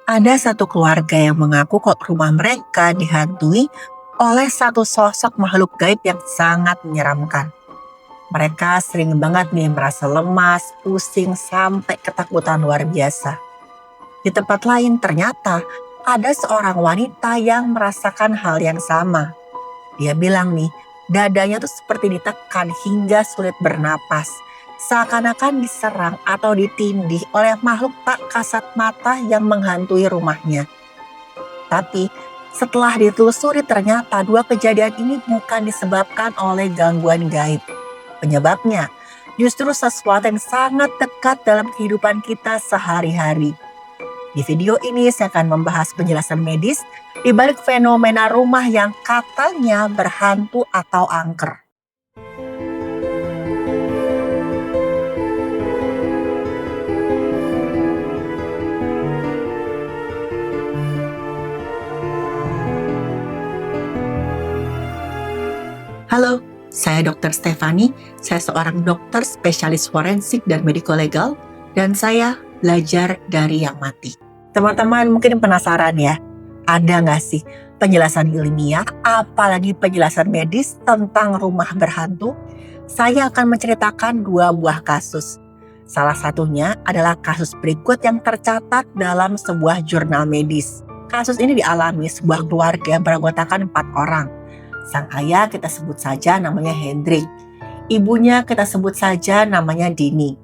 Ada satu keluarga yang mengaku kok rumah mereka dihantui oleh satu sosok makhluk gaib yang sangat menyeramkan. Mereka sering banget nih merasa lemas, pusing, sampai ketakutan luar biasa. Di tempat lain ternyata ada seorang wanita yang merasakan hal yang sama. Dia bilang nih, dadanya tuh seperti ditekan hingga sulit bernapas. Seakan-akan diserang atau ditindih oleh makhluk tak kasat mata yang menghantui rumahnya. Tapi setelah ditelusuri ternyata dua kejadian ini bukan disebabkan oleh gangguan gaib. Penyebabnya justru sesuatu yang sangat dekat dalam kehidupan kita sehari-hari. Di video ini saya akan membahas penjelasan medis di balik fenomena rumah yang katanya berhantu atau angker. Halo, saya Dr. Stefani. Saya seorang dokter spesialis forensik dan medico legal, dan saya belajar dari yang mati. Teman-teman mungkin penasaran ya, ada nggak sih penjelasan ilmiah, apalagi penjelasan medis tentang rumah berhantu? Saya akan menceritakan dua buah kasus. Salah satunya adalah kasus berikut yang tercatat dalam sebuah jurnal medis. Kasus ini dialami sebuah keluarga yang beranggotakan 4 orang. Sang ayah kita sebut saja namanya Hendrik. Ibunya kita sebut saja namanya Dini.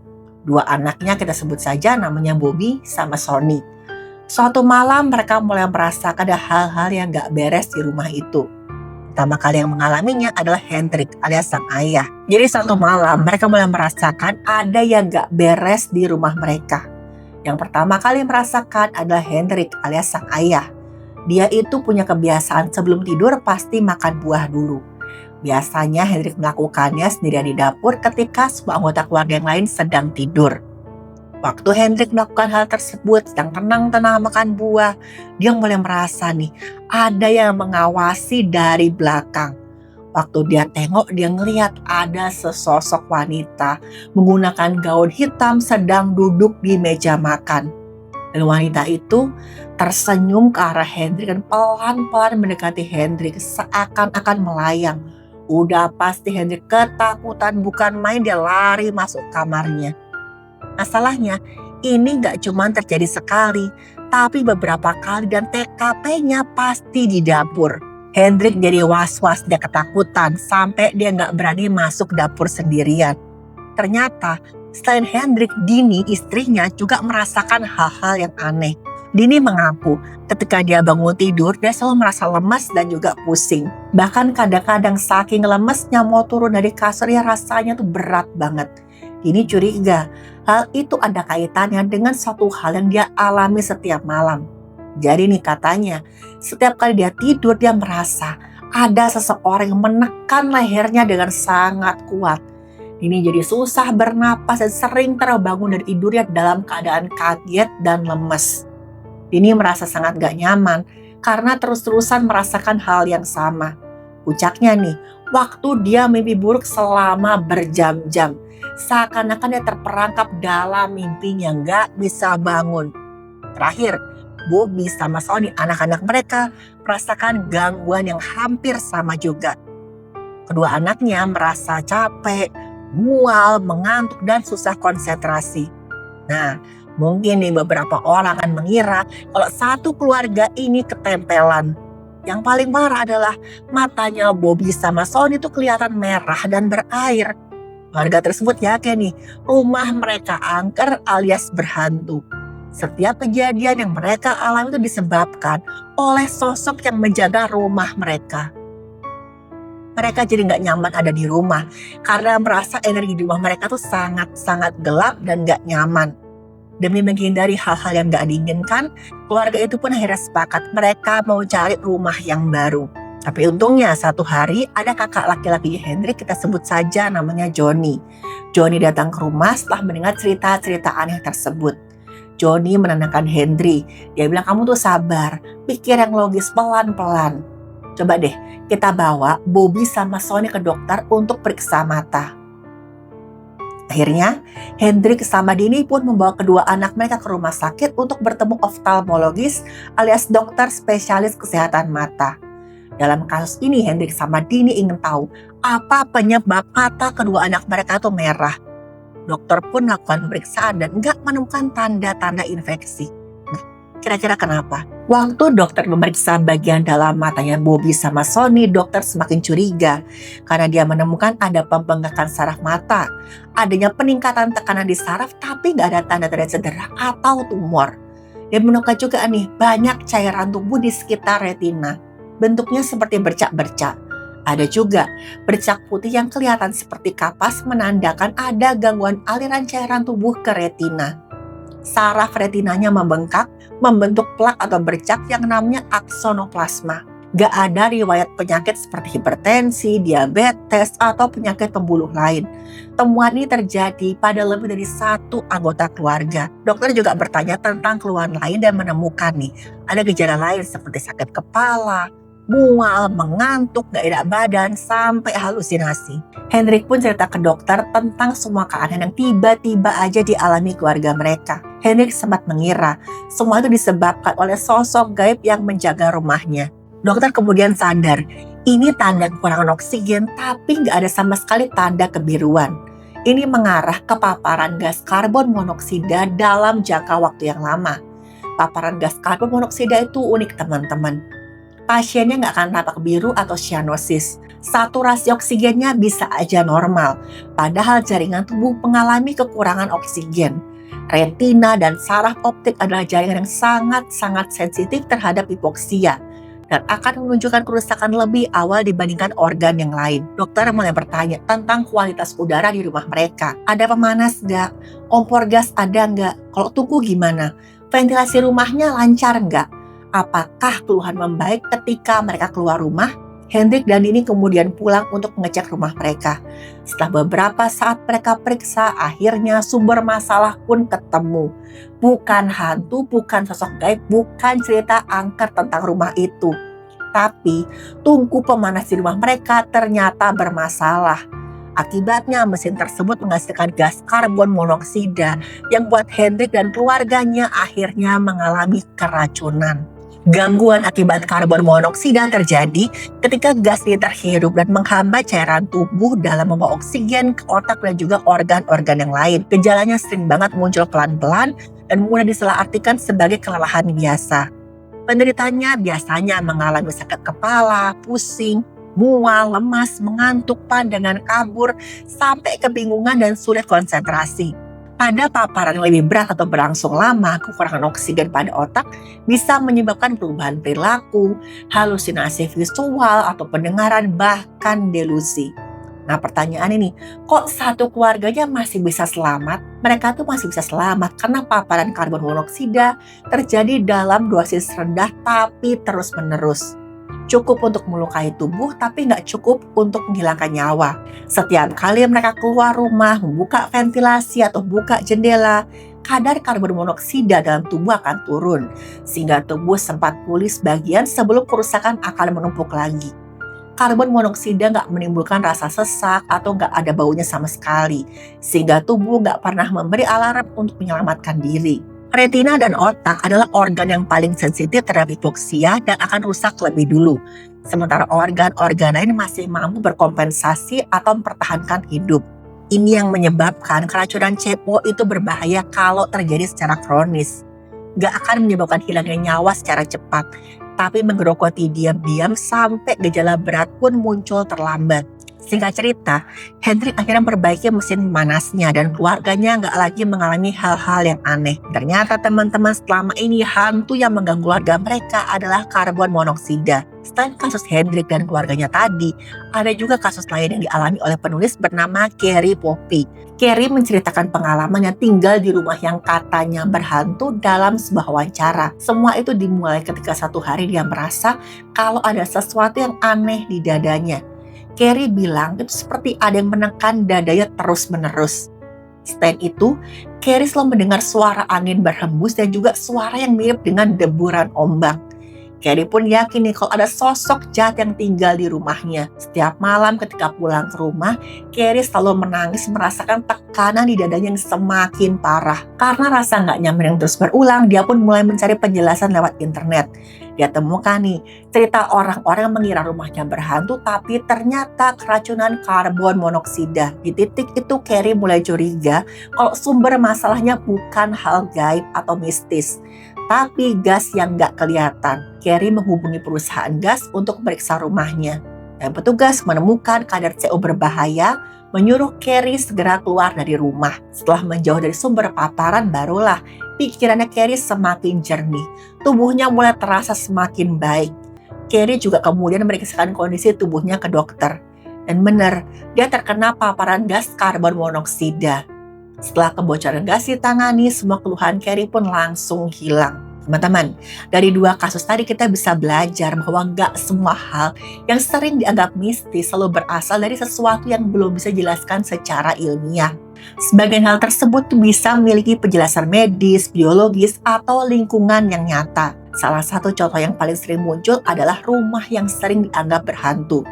Dua anaknya kita sebut saja namanya Bobby sama Sony. Suatu malam mereka mulai merasakan ada hal-hal yang gak beres di rumah itu. Pertama kali yang mengalaminya adalah Hendrik alias sang ayah. Jadi suatu malam mereka mulai merasakan ada yang gak beres di rumah mereka. Yang pertama kali merasakan adalah Hendrik alias sang ayah. Dia itu punya kebiasaan sebelum tidur pasti makan buah dulu. Biasanya Hendrik melakukannya sendirian di dapur ketika semua anggota keluarga yang lain sedang tidur. Waktu Hendrik melakukan hal tersebut, sedang tenang-tenang makan buah, dia mulai merasa nih, ada yang mengawasi dari belakang. Waktu dia tengok, dia ngelihat ada sesosok wanita menggunakan gaun hitam sedang duduk di meja makan. Dan wanita itu tersenyum ke arah Hendrik dan pelan-pelan mendekati Hendrik seakan-akan melayang. Udah pasti Hendrik ketakutan bukan main, dia lari masuk kamarnya. Masalahnya ini gak cuma terjadi sekali, tapi beberapa kali dan TKP-nya pasti di dapur. Hendrik jadi was-was, dia ketakutan sampai dia gak berani masuk dapur sendirian. Ternyata selain Hendrik, Dini istrinya juga merasakan hal-hal yang aneh. Dini mengaku ketika dia bangun tidur, dia selalu merasa lemas dan juga pusing. Bahkan kadang-kadang saking lemesnya mau turun dari kasur, ya rasanya tuh berat banget. Dini curiga hal itu ada kaitannya dengan suatu hal yang dia alami setiap malam. Jadi nih katanya, setiap kali dia tidur dia merasa ada seseorang yang menekan lehernya dengan sangat kuat. Dini jadi susah bernapas dan sering terbangun dari tidurnya dalam keadaan kaget dan lemes. Dini merasa sangat gak nyaman karena terus-terusan merasakan hal yang sama. Puncaknya nih, waktu dia mimpi buruk selama berjam-jam. Seakan-akan dia terperangkap dalam mimpinya, gak bisa bangun. Terakhir, Bobby sama Sony, anak-anak mereka merasakan gangguan yang hampir sama juga. Kedua anaknya merasa capek, mual, mengantuk, dan susah konsentrasi. Nah, mungkin nih beberapa orang akan mengira kalau satu keluarga ini ketempelan. Yang paling parah adalah matanya Bobby sama Sony itu kelihatan merah dan berair. Warga tersebut yakin nih rumah mereka angker alias berhantu. Setiap kejadian yang mereka alami itu disebabkan oleh sosok yang menjaga rumah mereka. Mereka jadi gak nyaman ada di rumah karena merasa energi di rumah mereka tuh sangat-sangat gelap dan gak nyaman. Demi menghindari hal-hal yang gak diinginkan, keluarga itu pun akhirnya sepakat mereka mau cari rumah yang baru. Tapi untungnya satu hari ada kakak laki-laki Hendrik, kita sebut saja namanya Johnny. Johnny datang ke rumah setelah mendengar cerita-cerita aneh tersebut. Johnny menenangkan Hendrik. Dia bilang, kamu tuh sabar, pikir yang logis pelan-pelan. Coba deh kita bawa Bobby sama Sony ke dokter untuk periksa mata. Akhirnya, Hendrik sama Dini pun membawa kedua anak mereka ke rumah sakit untuk bertemu oftalmologis alias dokter spesialis kesehatan mata. Dalam kasus ini, Hendrik sama Dini ingin tahu apa penyebab mata kedua anak mereka itu merah. Dokter pun melakukan pemeriksaan dan nggak menemukan tanda-tanda infeksi. Kira-kira kenapa? Waktu dokter memeriksa bagian dalam matanya Bobby sama Sonny, dokter semakin curiga karena dia menemukan ada pembengkakan saraf mata, adanya peningkatan tekanan di saraf tapi nggak ada tanda-tanda cedera atau tumor. Dia menemukan juga nih banyak cairan tubuh di sekitar retina, bentuknya seperti bercak-bercak. Ada juga bercak putih yang kelihatan seperti kapas menandakan ada gangguan aliran cairan tubuh ke retina. Saraf retinanya membengkak, membentuk plak atau bercak yang namanya aksonoplasma. Gak ada riwayat penyakit seperti hipertensi, diabetes, atau penyakit pembuluh lain. Temuan ini terjadi pada lebih dari satu anggota keluarga. Dokter juga bertanya tentang keluhan lain dan menemukan ada gejala lain seperti sakit kepala, mual, mengantuk, gak enak badan, sampai halusinasi. Hendrik pun cerita ke dokter tentang semua keanehan yang tiba-tiba aja dialami keluarga mereka. Hendrik sempat mengira semua itu disebabkan oleh sosok gaib yang menjaga rumahnya. Dokter kemudian sadar, ini tanda kekurangan oksigen tapi gak ada sama sekali tanda kebiruan. Ini mengarah ke paparan gas karbon monoksida dalam jangka waktu yang lama. Paparan gas karbon monoksida itu unik teman-teman. Pasiennya nggak akan tampak biru atau cyanosis. Saturasi oksigennya bisa aja normal, padahal jaringan tubuh mengalami kekurangan oksigen. Retina dan saraf optik adalah jaringan yang sangat-sangat sensitif terhadap hipoksia dan akan menunjukkan kerusakan lebih awal dibandingkan organ yang lain. Dokter mulai bertanya tentang kualitas udara di rumah mereka. Ada pemanas nggak? Kompor gas ada nggak? Kalau tungku gimana? Ventilasi rumahnya lancar nggak? Apakah keluhan membaik ketika mereka keluar rumah? Hendrik dan Dini kemudian pulang untuk mengecek rumah mereka. Setelah beberapa saat mereka periksa, akhirnya sumber masalah pun ketemu. Bukan hantu, bukan sosok gaib, bukan cerita angker tentang rumah itu. Tapi tungku pemanas di rumah mereka ternyata bermasalah. Akibatnya mesin tersebut menghasilkan gas karbon monoksida yang buat Hendrik dan keluarganya akhirnya mengalami keracunan. Gangguan akibat karbon monoksida terjadi ketika gas ini terhirup dan menghambat cairan tubuh dalam membawa oksigen ke otak dan juga organ-organ yang lain. Gejalanya sering banget muncul pelan-pelan dan mudah disalahartikan sebagai kelelahan biasa. Penderitanya biasanya mengalami sakit kepala, pusing, mual, lemas, mengantuk, pandangan kabur, sampai kebingungan dan sulit konsentrasi. Pada paparan yang lebih berat atau berlangsung lama, kekurangan oksigen pada otak bisa menyebabkan perubahan perilaku, halusinasi visual atau pendengaran, bahkan delusi. Nah pertanyaan ini, kok satu keluarganya masih bisa selamat? Mereka tuh masih bisa selamat karena paparan karbon monoksida terjadi dalam dosis rendah tapi terus-menerus. Cukup untuk melukai tubuh tapi nggak cukup untuk menghilangkan nyawa. Setiap kali mereka keluar rumah, membuka ventilasi atau buka jendela, kadar karbon monoksida dalam tubuh akan turun, sehingga tubuh sempat pulih sebagian sebelum kerusakan akan menumpuk lagi. Karbon monoksida nggak menimbulkan rasa sesak atau nggak ada baunya sama sekali, sehingga tubuh nggak pernah memberi alarm untuk menyelamatkan diri. Retina dan otak adalah organ yang paling sensitif terhadap hipoksia dan akan rusak lebih dulu. Sementara organ-organ lain masih mampu berkompensasi atau mempertahankan hidup. Ini yang menyebabkan keracunan cepo itu berbahaya kalau terjadi secara kronis. Gak akan menyebabkan hilangnya nyawa secara cepat, tapi menggerogoti diam-diam sampai gejala berat pun muncul terlambat. Singkat cerita, Hendrik akhirnya memperbaiki mesin panasnya dan keluarganya nggak lagi mengalami hal-hal yang aneh. Ternyata teman-teman selama ini hantu yang mengganggu keluarga mereka adalah karbon monoksida. Selain kasus Hendrik dan keluarganya tadi, ada juga kasus lain yang dialami oleh penulis bernama Kerry Poppy. Kerry menceritakan pengalamannya tinggal di rumah yang katanya berhantu dalam sebuah wawancara. Semua itu dimulai ketika satu hari dia merasa kalau ada sesuatu yang aneh di dadanya. Kerry bilang itu seperti ada yang menekan dadanya terus-menerus. Selain itu, Kerry selalu mendengar suara angin berhembus dan juga suara yang mirip dengan deburan ombak. Carrie pun yakin nih kalau ada sosok jahat yang tinggal di rumahnya. Setiap malam ketika pulang ke rumah, Carrie selalu menangis merasakan tekanan di dadanya yang semakin parah. Karena rasa nggak nyaman yang terus berulang, dia pun mulai mencari penjelasan lewat internet. Dia temukan nih cerita orang-orang yang mengira rumahnya berhantu, tapi ternyata keracunan karbon monoksida. Di titik itu Carrie mulai curiga kalau sumber masalahnya bukan hal gaib atau mistis, tapi gas yang nggak kelihatan. Carrie menghubungi perusahaan gas untuk meriksa rumahnya. Dan petugas menemukan kadar CO berbahaya, menyuruh Carrie segera keluar dari rumah. Setelah menjauh dari sumber paparan, barulah pikirannya Carrie semakin jernih. Tubuhnya mulai terasa semakin baik. Carrie juga kemudian memeriksakan kondisi tubuhnya ke dokter. Dan benar, dia terkena paparan gas karbon monoksida. Setelah kebocoran gas ditangani, semua keluhan Carrie pun langsung hilang. Teman-teman, dari dua kasus tadi kita bisa belajar bahwa nggak semua hal yang sering dianggap mistis selalu berasal dari sesuatu yang belum bisa dijelaskan secara ilmiah. Sebagian hal tersebut bisa memiliki penjelasan medis, biologis, atau lingkungan yang nyata. Salah satu contoh yang paling sering muncul adalah rumah yang sering dianggap berhantu.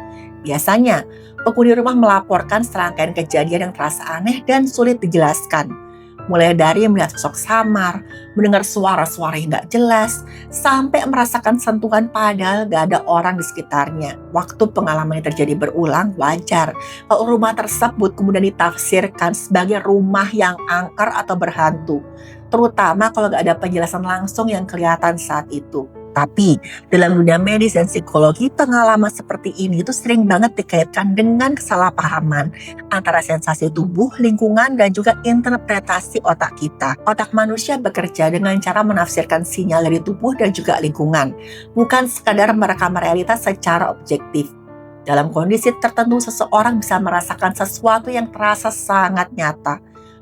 Biasanya, penghuni rumah melaporkan serangkaian kejadian yang terasa aneh dan sulit dijelaskan. Mulai dari melihat sosok samar, mendengar suara-suara yang gak jelas, sampai merasakan sentuhan padahal gak ada orang di sekitarnya. Waktu pengalaman ini terjadi berulang, wajar kalau rumah tersebut kemudian ditafsirkan sebagai rumah yang angker atau berhantu, terutama kalau gak ada penjelasan langsung yang kelihatan saat itu. Tapi dalam dunia medis dan psikologi, pengalaman seperti ini itu sering banget dikaitkan dengan kesalahpahaman antara sensasi tubuh, lingkungan, dan juga interpretasi otak kita. Otak manusia bekerja dengan cara menafsirkan sinyal dari tubuh dan juga lingkungan, bukan sekadar merekam realitas secara objektif. Dalam kondisi tertentu, seseorang bisa merasakan sesuatu yang terasa sangat nyata,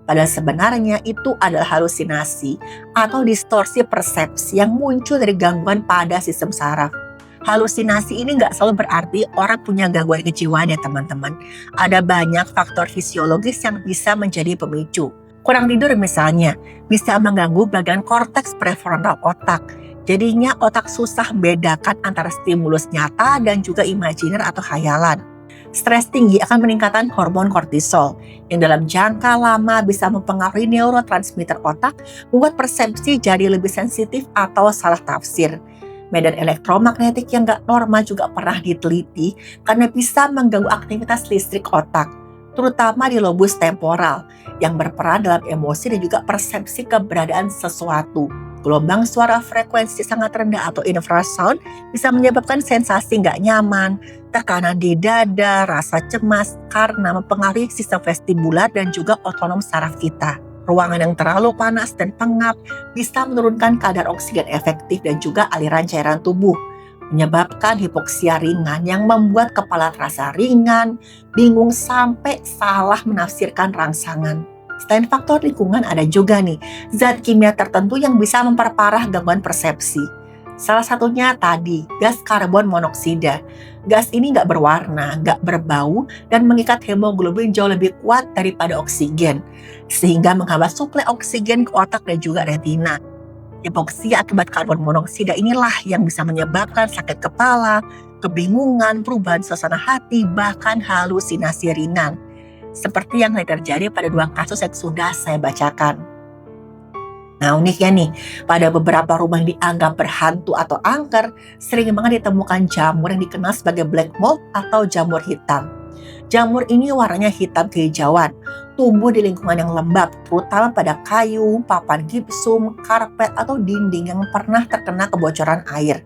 padahal sebenarnya itu adalah halusinasi atau distorsi persepsi yang muncul dari gangguan pada sistem saraf. Halusinasi ini nggak selalu berarti orang punya gangguan kejiwaan ya teman-teman. Ada banyak faktor fisiologis yang bisa menjadi pemicu. Kurang tidur misalnya, bisa mengganggu bagian korteks prefrontal otak. Jadinya otak susah membedakan antara stimulus nyata dan juga imajiner atau khayalan. Stres tinggi akan meningkatkan hormon kortisol yang dalam jangka lama bisa mempengaruhi neurotransmitter otak, membuat persepsi jadi lebih sensitif atau salah tafsir. Medan elektromagnetik yang gak normal juga pernah diteliti karena bisa mengganggu aktivitas listrik otak, terutama di lobus temporal yang berperan dalam emosi dan juga persepsi keberadaan sesuatu. Gelombang suara frekuensi sangat rendah atau infrasound bisa menyebabkan sensasi nggak nyaman, tekanan di dada, rasa cemas karena mempengaruhi sistem vestibular dan juga otonom saraf kita. Ruangan yang terlalu panas dan pengap bisa menurunkan kadar oksigen efektif dan juga aliran cairan tubuh, menyebabkan hipoksia ringan yang membuat kepala terasa ringan, bingung sampai salah menafsirkan rangsangan. Selain faktor lingkungan, ada juga nih zat kimia tertentu yang bisa memperparah gangguan persepsi. Salah satunya tadi, gas karbon monoksida. Gas ini nggak berwarna, nggak berbau, dan mengikat hemoglobin jauh lebih kuat daripada oksigen, sehingga menghambat suplai oksigen ke otak dan juga retina. Hipoksia akibat karbon monoksida inilah yang bisa menyebabkan sakit kepala, kebingungan, perubahan suasana hati, bahkan halusinasi ringan. Seperti yang terjadi pada dua kasus yang sudah saya bacakan. Nah uniknya nih, pada beberapa rumah yang dianggap berhantu atau angker, sering banget ditemukan jamur yang dikenal sebagai black mold atau jamur hitam. Jamur ini warnanya hitam kehijauan, tumbuh di lingkungan yang lembab, terutama pada kayu, papan gipsum, karpet, atau dinding yang pernah terkena kebocoran air.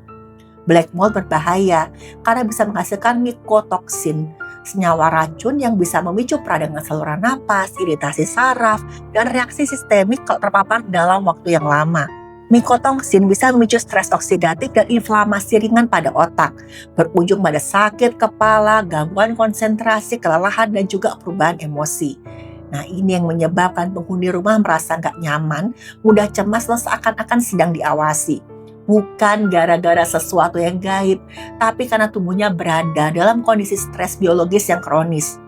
Black mold berbahaya karena bisa menghasilkan mikotoksin, senyawa racun yang bisa memicu peradangan saluran napas, iritasi saraf, dan reaksi sistemik kalau terpapar dalam waktu yang lama. Mikotoksin bisa memicu stres oksidatif dan inflamasi ringan pada otak, berujung pada sakit kepala, gangguan konsentrasi, kelelahan, dan juga perubahan emosi. Nah ini yang menyebabkan penghuni rumah merasa nggak nyaman, mudah cemas, dan seakan-akan sedang diawasi. Bukan gara-gara sesuatu yang gaib, tapi karena tubuhnya berada dalam kondisi stres biologis yang kronis.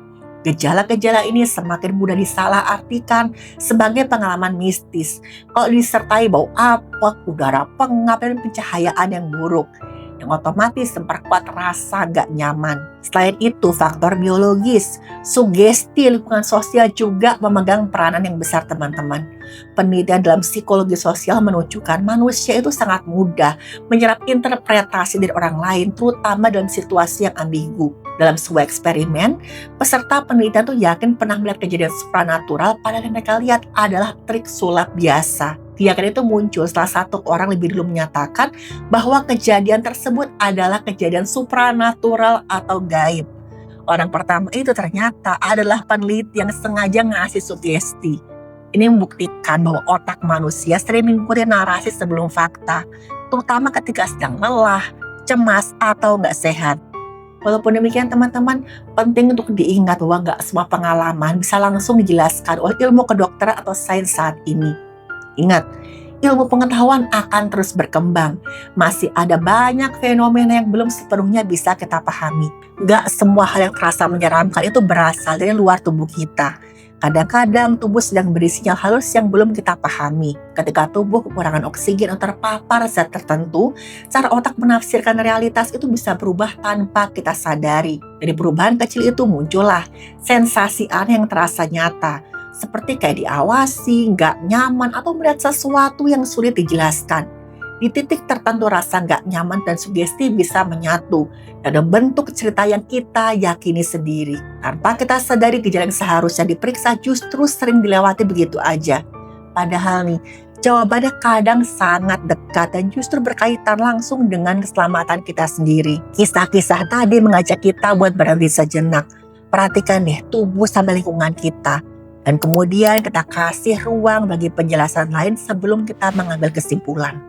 Gejala-gejala ini semakin mudah disalahartikan sebagai pengalaman mistis kalau disertai bau apek, udara pengap, dan pencahayaan yang buruk. yang otomatis memperkuat rasa gak nyaman. Selain itu, faktor biologis, sugesti lingkungan sosial juga memegang peranan yang besar teman-teman. Penelitian dalam psikologi sosial menunjukkan manusia itu sangat mudah menyerap interpretasi dari orang lain, terutama dalam situasi yang ambigu. Dalam sebuah eksperimen, peserta penelitian tuh yakin pernah melihat kejadian supranatural, padahal yang mereka lihat adalah trik sulap biasa. Keyakinan itu muncul setelah satu orang lebih dulu menyatakan bahwa kejadian tersebut adalah kejadian supranatural atau gaib. Orang pertama itu ternyata adalah peneliti yang sengaja ngasih sugesti. Ini membuktikan bahwa otak manusia sering mengikuti narasi sebelum fakta, terutama ketika sedang lelah, cemas, atau nggak sehat. Walaupun demikian teman-teman, penting untuk diingat bahwa nggak semua pengalaman bisa langsung dijelaskan oleh ilmu kedokteran atau sains saat ini. Ingat, ilmu pengetahuan akan terus berkembang. Masih ada banyak fenomena yang belum sepenuhnya bisa kita pahami. Nggak semua hal yang terasa menyeramkan itu berasal dari luar tubuh kita. Kadang-kadang tubuh sedang beri sinyal halus yang belum kita pahami. Ketika tubuh kekurangan oksigen atau terpapar zat tertentu, cara otak menafsirkan realitas itu bisa berubah tanpa kita sadari. Dari perubahan kecil itu muncullah sensasi aneh yang terasa nyata, seperti kayak diawasi, nggak nyaman, atau melihat sesuatu yang sulit dijelaskan. Di titik tertentu rasa nggak nyaman dan sugesti bisa menyatu dan bentuk cerita yang kita yakini sendiri. Tanpa kita sadari, gejala yang seharusnya diperiksa justru sering dilewati begitu aja. Padahal nih, jawabannya kadang sangat dekat dan justru berkaitan langsung dengan keselamatan kita sendiri. Kisah-kisah tadi mengajak kita buat berhenti sejenak. Perhatikan deh tubuh sampai lingkungan kita. Dan kemudian kita kasih ruang bagi penjelasan lain sebelum kita mengambil kesimpulan.